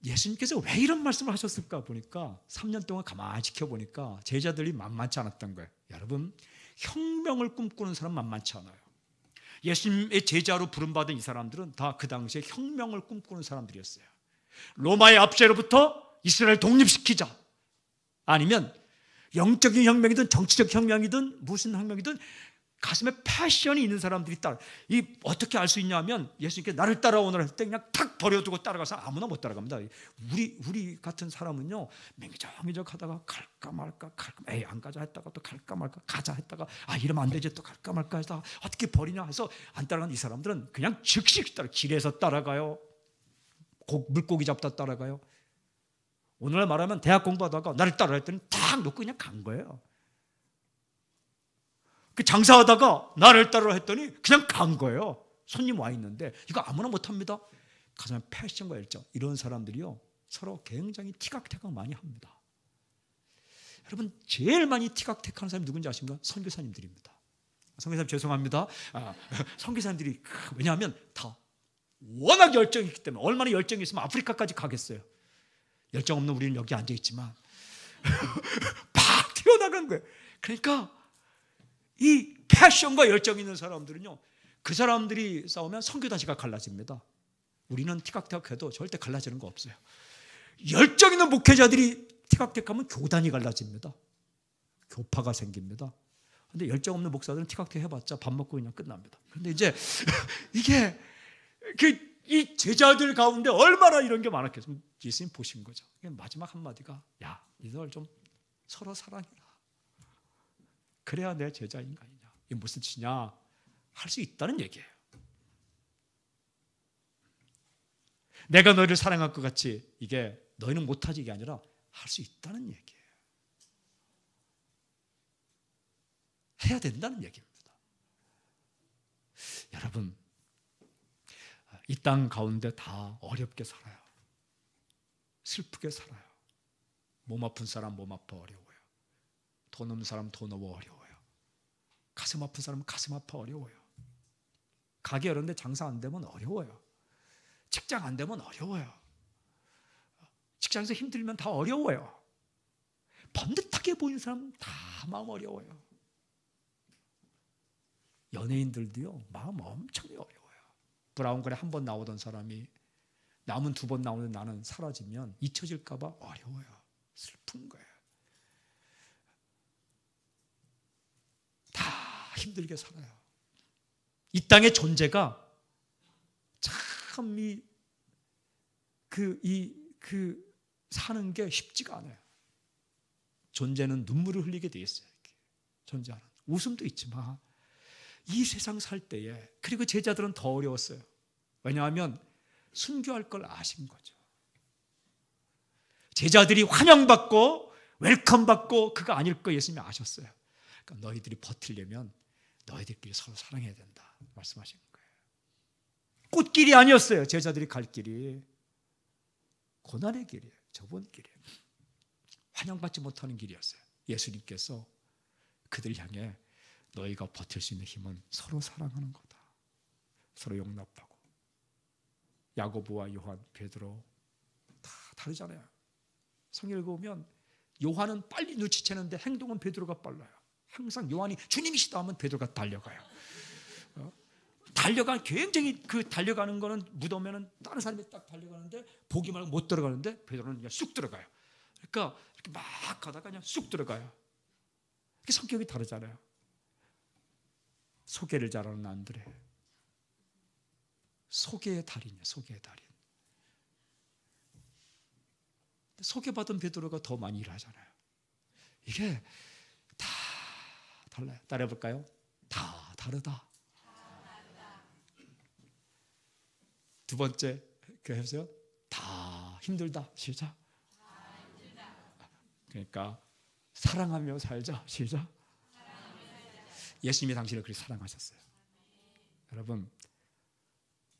예수님께서 왜 이런 말씀을 하셨을까 보니까 3년 동안 가만히 지켜보니까 제자들이 만만치 않았던 거예요. 여러분 혁명을 꿈꾸는 사람 만만치 않아요. 예수님의 제자로 부름받은 이 사람들은 다 그 당시에 혁명을 꿈꾸는 사람들이었어요. 로마의 압제로부터 이스라엘 독립시키자, 아니면 영적인 혁명이든 정치적 혁명이든 무슨 혁명이든 가슴에 패션이 있는 사람들이 어떻게 알 수 있냐면 예수님께 나를 따라오너라 할 때 그냥 탁 버려두고 따라가서 아무나 못 따라갑니다. 우리 같은 사람은요 미적미적 하다가 갈까 말까 에이 안 가자 했다가 또 갈까 말까 가자 했다가 이러면 안 되지 또 갈까 말까 해서 어떻게 버리냐 해서 안 따라가는 이 사람들은 그냥 즉시 길에서 따라가요. 물고기 잡다 따라가요. 오늘날 말하면 대학 공부하다가 나를 따라 했더니 탁 놓고 그냥 간 거예요. 그 장사하다가 나를 따라 했더니 그냥 간 거예요. 손님 와 있는데 이거 아무나 못합니다. 가장 패션과 열정, 이런 사람들이요 서로 굉장히 티각태각 많이 합니다. 여러분 제일 많이 티격태격하는 사람이 누군지 아십니까? 선교사님들입니다. 선교사님 죄송합니다. 선교사님들이 왜냐하면 다 워낙 열정이 있기 때문에 얼마나 열정이 있으면 아프리카까지 가겠어요. 열정 없는 우리는 여기 앉아 있지만 팍 튀어나간 거예요. 그러니까 이 패션과 열정 있는 사람들은요, 그 사람들이 싸우면 선교단체가 갈라집니다. 우리는 티격태격해도 절대 갈라지는 거 없어요. 열정 있는 목회자들이 티격태격하면 교단이 갈라집니다. 교파가 생깁니다. 근데 열정 없는 목사들은 티격태격 해봤자 밥 먹고 그냥 끝납니다. 그런데 이제 이게 이 제자들 가운데 얼마나 이런 게 많았겠어요. 예수님 보신 거죠. 마지막 한마디가 야, 너희들 좀 서로 사랑해라. 그래야 내 제자인 거 아니냐. 이게 무슨 뜻이냐? 할 수 있다는 얘기예요. 내가 너희를 사랑할 것 같이 이게 너희는 못하지 이게 아니라 할 수 있다는 얘기예요. 해야 된다는 얘기입니다. 여러분, 이 땅 가운데 다 어렵게 살아요. 슬프게 살아요. 몸 아픈 사람 몸 아파 어려워요. 돈 없는 사람 돈 없어 어려워요. 가슴 아픈 사람은 가슴 아파 어려워요. 가게 열었는데 장사 안 되면 어려워요. 직장 안 되면 어려워요. 직장에서 힘들면 다 어려워요. 번듯하게 보이는 사람 다 마음 어려워요. 연예인들도요, 마음 엄청 어려워요. 브라운관에 한 번 나오던 사람이 남은 2번 나오는 나는 사라지면 잊혀질까 봐 어려워요. 슬픈 거예요. 다 힘들게 살아요. 이 땅의 존재가 참 사는 게 쉽지가 않아요. 존재는 눈물을 흘리게 돼 있어요. 이렇게. 존재하는 웃음도 있지만 이 세상 살 때에, 그리고 제자들은 더 어려웠어요. 왜냐하면 순교할 걸 아신 거죠. 제자들이 환영받고 웰컴받고 그거 아닐 거 예수님이 아셨어요. 그러니까 너희들이 버티려면 너희들끼리 서로 사랑해야 된다 말씀하시는 거예요. 꽃길이 아니었어요. 제자들이 갈 길이 고난의 길이에요. 좁은 길이에요. 환영받지 못하는 길이었어요. 예수님께서 그들 향해 너희가 버틸 수 있는 힘은 서로 사랑하는 거다. 서로 용납하고. 야고보와 요한, 베드로 다 다르잖아요. 성경 읽어보면 요한은 빨리 눈치채는데 행동은 베드로가 빨라요. 항상 요한이 주님이시다 하면 베드로가 달려가요. 굉장히 달려가는 거는 무덤에는 다른 사람이 딱 달려가는데 보기 말고 못 들어가는데 베드로는 그냥 쑥 들어가요. 그러니까 이렇게 막 가다가 그냥 쑥 들어가요. 성격이 다르잖아요. 소개를 잘하는 안드레, 소개의 달인이에요. 소개의 달인. 소개받은 베드로가 더 많이 일하잖아요. 이게 다 달라요. 따라해볼까요? 다 다르다. 두 번째 해보세요. 다 힘들다. 시작. 그러니까 사랑하며 살자. 시작. 예수님이 당신을 그렇게 사랑하셨어요. 여러분,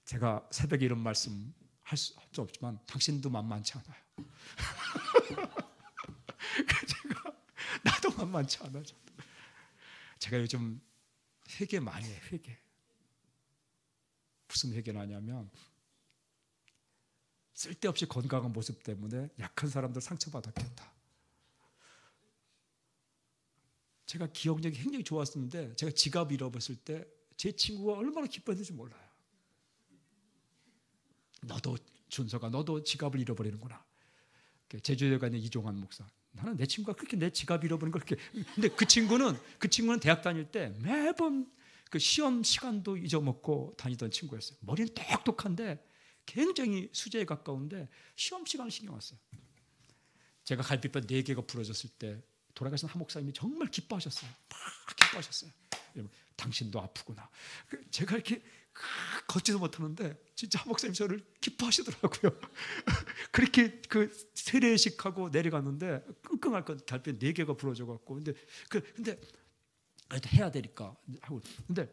제가 새벽에 이런 말씀 할 수 없지만 당신도 만만치 않아요. 나도 만만치 않아. 제가 요즘 회개 많이 해요. 회개. 무슨 회개를 하냐면 쓸데없이 건강한 모습 때문에 약한 사람들 상처받았겠다. 제가 기억력이 굉장히 좋았었는데 제가 지갑 잃어버렸을 때 제 친구가 얼마나 기뻐했는지 몰라요. 너도 준서가 너도 지갑을 잃어버리는구나. 제주도에 가 있는 이종환 목사. 나는 내 친구가 그렇게 내 지갑 잃어버린 걸 그렇게. 근데 그 친구는 대학 다닐 때 매번 그 시험 시간도 잊어먹고 다니던 친구였어요. 머리는 똑똑한데 굉장히 수재에 가까운데 시험 시간을 신경 왔어요. 제가 갈비뼈 4개가 부러졌을 때 돌아가신 한 목사님이 정말 기뻐하셨어요. 막 기뻐하셨어요. 당신도 아프구나. 제가 이렇게 걷지도 못하는데 진짜 한 목사님 저를 기뻐하시더라고요. 그렇게 세례식하고 내려갔는데 끙끙할 것 갈비뼈 4개가 부러져갖고 근데 해야 되니까 하고 근데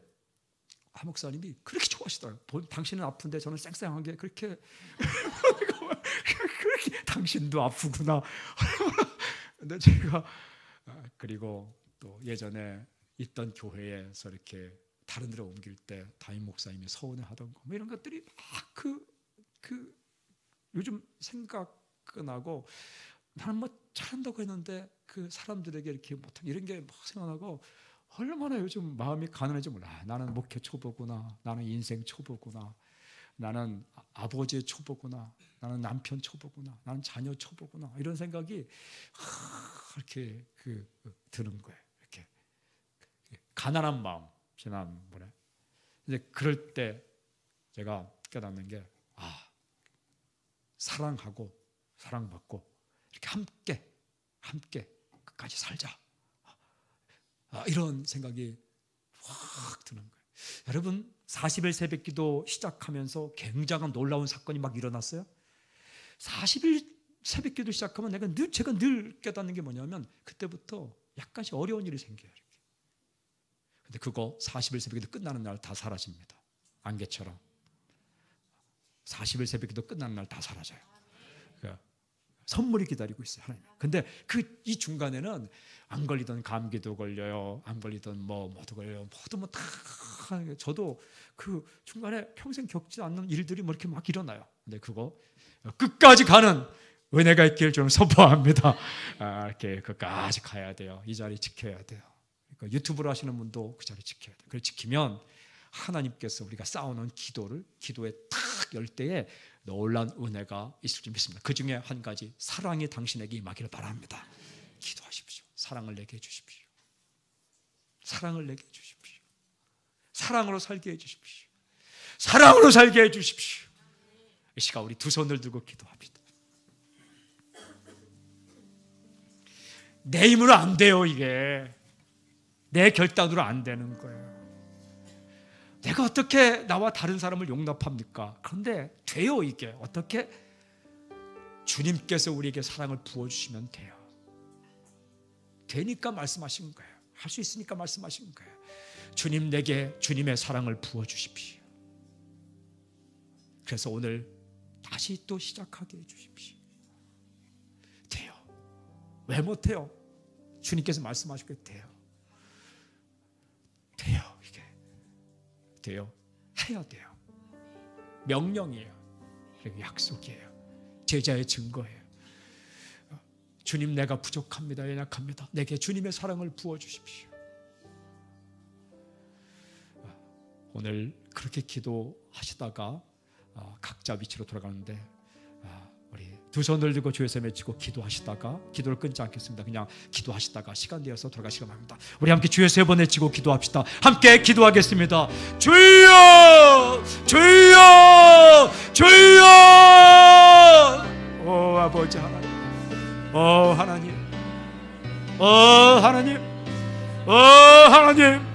한 목사님이 그렇게 좋아하시더라고요. 당신은 아픈데 저는 쌩쌩하게 그렇게 당신도 아프구나. 근데 제가 그리고 또 예전에 있던 교회에서 이렇게 다른 데로 옮길 때 담임 목사님이 서운해하던 거, 뭐 이런 것들이 막 요즘 생각나고, 나는 뭐 잘한다고 했는데 그 사람들에게 이렇게 못한 이런 게 막 생각나고, 얼마나 요즘 마음이 가난해지 몰라. 나는 목회 초보구나, 나는 인생 초보구나, 나는 아버지의 초보구나, 나는 남편 초보구나, 나는 자녀 초보구나, 이런 생각이 이렇게 드는 거예요. 이렇게 가난한 마음, 지난번에. 이제 그럴 때 제가 깨닫는 게, 사랑하고 사랑받고 이렇게 함께 끝까지 살자, 이런 생각이 확 드는 거예요. 여러분, 40일 새벽기도 시작하면서 굉장한 놀라운 사건이 막 일어났어요. 40일 새벽기도 시작하면 제가 늘 깨닫는 게 뭐냐면, 그때부터 약간씩 어려운 일이 생겨요. 이렇게. 근데 그거 40일 새벽기도 끝나는 날 다 사라집니다. 안개처럼 40일 새벽기도 끝나는 날 다 사라져요. 그러니까 선물이 기다리고 있어요, 하나님. 근데 이 중간에는 안 걸리던 감기도 걸려요, 안 걸리던 뭐도 걸려요, 다. 저도 그 중간에 평생 겪지 않는 일들이 뭐 이렇게 막 일어나요. 근데 그거 끝까지 가는 은혜가 있길 좀 선포합니다. 이렇게 끝까지 가야 돼요. 이 자리 지켜야 돼요. 그러니까 유튜브로 하시는 분도 그 자리 지켜야 돼요. 그걸 지키면 하나님께서 우리가 쌓아놓은 기도에 탁 열 때에 놀라운 은혜가 있을 줄 믿습니다. 그 중에 한 가지, 사랑이 당신에게 임하기를 바랍니다. 기도하십시오. 사랑을 내게 해주십시오. 사랑을 내게 해주십시오. 사랑으로 살게 해주십시오. 사랑으로 살게 해주십시오. 이 시간 우리 두 손을 들고 기도합니다. 내 힘으로 안 돼요. 이게 내 결단으로 안 되는 거예요. 내가 어떻게 나와 다른 사람을 용납합니까? 그런데 돼요. 이게 어떻게? 주님께서 우리에게 사랑을 부어주시면 돼요. 되니까 말씀하신 거예요. 할 수 있으니까 말씀하신 거예요. 주님, 내게 주님의 사랑을 부어주십시오. 그래서 오늘 다시 또 시작하게 해주십시오. 돼요. 왜 못해요? 주님께서 말씀하시고 돼요. 돼요. 이게 돼요. 해야 돼요. 명령이에요. 그리고 약속이에요. 제자의 증거예요. 주님, 내가 부족합니다. 연약합니다. 내게 주님의 사랑을 부어주십시오. 오늘 그렇게 기도하시다가 각자 위치로 돌아가는데, 우리 두 손을 들고 주의 샘 외치고 기도하시다가, 기도를 끊지 않겠습니다. 그냥 기도하시다가 시간 되어서 돌아가시기 바랍니다. 우리 함께 주의 세 번 외치고 기도합시다. 함께 기도하겠습니다. 주여, 주여, 주여. 오 아버지 하나님, 오 하나님, 오 하나님, 오 하나님.